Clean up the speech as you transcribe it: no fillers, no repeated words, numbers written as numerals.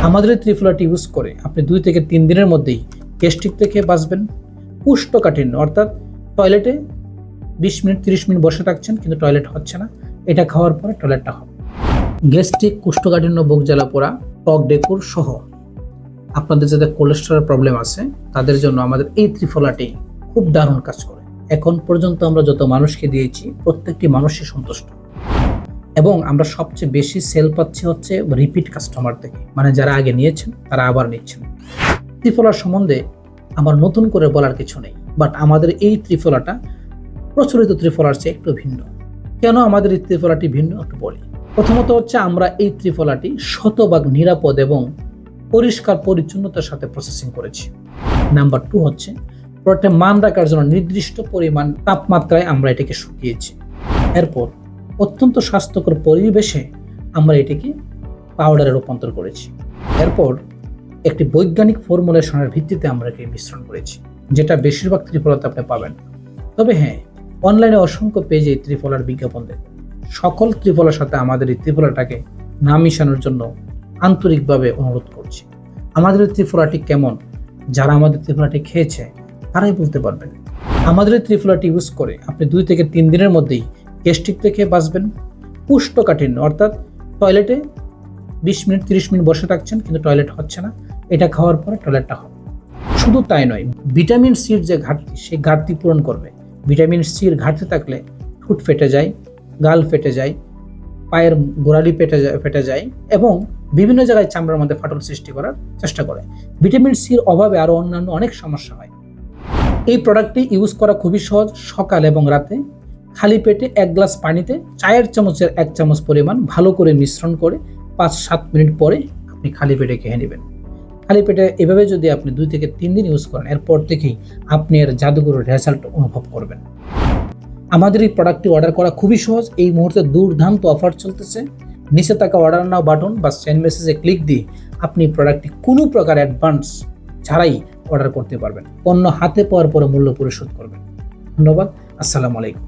আমাদের এই ত্রিফলাটি ইউজ করে আপনি 2 থেকে 3 দিনের মধ্যেই গ্যাস্ট্রিক থেকে বাঁচবেন। কোষ্ঠকাঠিন্য অর্থাৎ টয়লেটে 20 মিনিট 30 মিনিট বসে থাকছেন কিন্তু টয়লেট হচ্ছে না, এটা খাওয়ার পরে টয়লেটটা হবে। গ্যাস্ট্রিক, কোষ্ঠকাঠিন্য, বুক জ্বালা পোড়া, টক ডেকুর সহ আপনাদের যাদের কোলেস্টেরল প্রবলেম আছে তাদের জন্য আমাদের এই ত্রিফলাটি খুব দারুণ কাজ করে। এখন পর্যন্ত আমরা যত মানুষকে দিয়েছি প্রত্যেকটি মানুষই সন্তুষ্ট এবং আমরা সবচেয়ে বেশি সেল পাচ্ছি হচ্ছে রিপিট কাস্টমার থেকে, মানে যারা আগে নিয়েছেন তারা আবার নিচ্ছেন। ত্রিফলার সম্বন্ধে আমার নতুন করে বলার কিছু নেই, বাট আমাদের এই ত্রিফলাটা প্রচলিত ত্রিফলার চেয়ে একটু ভিন্ন। কেন আমাদের এই ত্রিফলাটি ভিন্ন একটু বলি। প্রথমত হচ্ছে আমরা এই ত্রিফলাটি শতভাগ নিরাপদ এবং পরিষ্কার পরিচ্ছন্নতার সাথে প্রসেসিং করেছি। নাম্বার 2 হচ্ছে প্রোডাক্টের মান রাখার জন্য নির্দিষ্ট পরিমাণ তাপমাত্রায় আমরা এটাকে শুকিয়েছি। এরপর অত্যন্ত স্বাস্থ্যকর পরিবেশে আমরা এটিকে পাউডারে রূপান্তর করেছি। এরপর একটি বৈজ্ঞানিক ফর্মুলেশনের ভিত্তিতে আমরা এটি মিশ্রণ করেছি, যেটা বেশিরভাগ ত্রিফলাতে আপনি পাবেন। তবে হ্যাঁ, অনলাইনে অসংখ্য পেজে এই ত্রিফলার বিজ্ঞাপন দেয়। সকল ত্রিফলার সাথে আমাদের এই ত্রিফলাটাকে না মিশানোর জন্য আন্তরিকভাবে অনুরোধ করছি। আমাদের এই ত্রিফলাটি কেমন, যারা আমাদের ত্রিফলাটি খেয়েছে তারাই বলতে পারবেন। আমাদের এই ত্রিফলাটি ইউজ করে আপনি 2 থেকে 3 দিনের মধ্যেই গ্যাস্ট্রিক থেকে বাঁচবেন। কোষ্ঠকাঠিন্য অর্থাৎ টয়লেটে 20 মিনিট 30 মিনিট বসে থাকছেন কিন্তু টয়লেট হচ্ছে না, এটা খাওয়ার পরে টয়লেটটা হবে। শুধু তাই নয়, ভিটামিন সির যে ঘাটতি সেই ঘাটতি পূরণ করবে। ভিটামিন সির ঘাটতি থাকলে ঠোঁট ফেটে যায়, গাল ফেটে যায়, পায়ের গোড়ালি ফেটে যায় এবং বিভিন্ন জায়গায় চামড়ার মধ্যে ফাটল সৃষ্টি করার চেষ্টা করে। ভিটামিন সির অভাবে আরও অন্যান্য অনেক সমস্যা হয়। এই প্রোডাক্টটি ইউজ করা খুবই সহজ। সকাল এবং রাতে খালি পেটে 1 গ্লাস পানিতে চায়ের চামচের 1 চামচ পরিমাণ ভালো করে মিশ্রণ করে 5-7 মিনিট পরে আপনি খালি পেটে খেয়ে নেবেন। খালি পেটে এভাবে যদি আপনি 2 থেকে 3 দিন ইউজ করেন, এরপর থেকেই আপনি এর জাদুঘরের রেজাল্ট অনুভব করবেন। আমাদের এই প্রোডাক্টটি অর্ডার করা খুবই সহজ। এই মুহূর্তে দুর্দান্ত অফার চলতেছে। নিচে থাকা অর্ডার নাও বাটন বা সেন্ড মেসেজে ক্লিক দিয়ে আপনি প্রোডাক্টটি কোনো প্রকার অ্যাডভান্স ছাড়াই অর্ডার করতে পারবেন। পণ্য হাতে পাওয়ার পরে মূল্য পরিশোধ করবেন। ধন্যবাদ। আসসালামু আলাইকুম।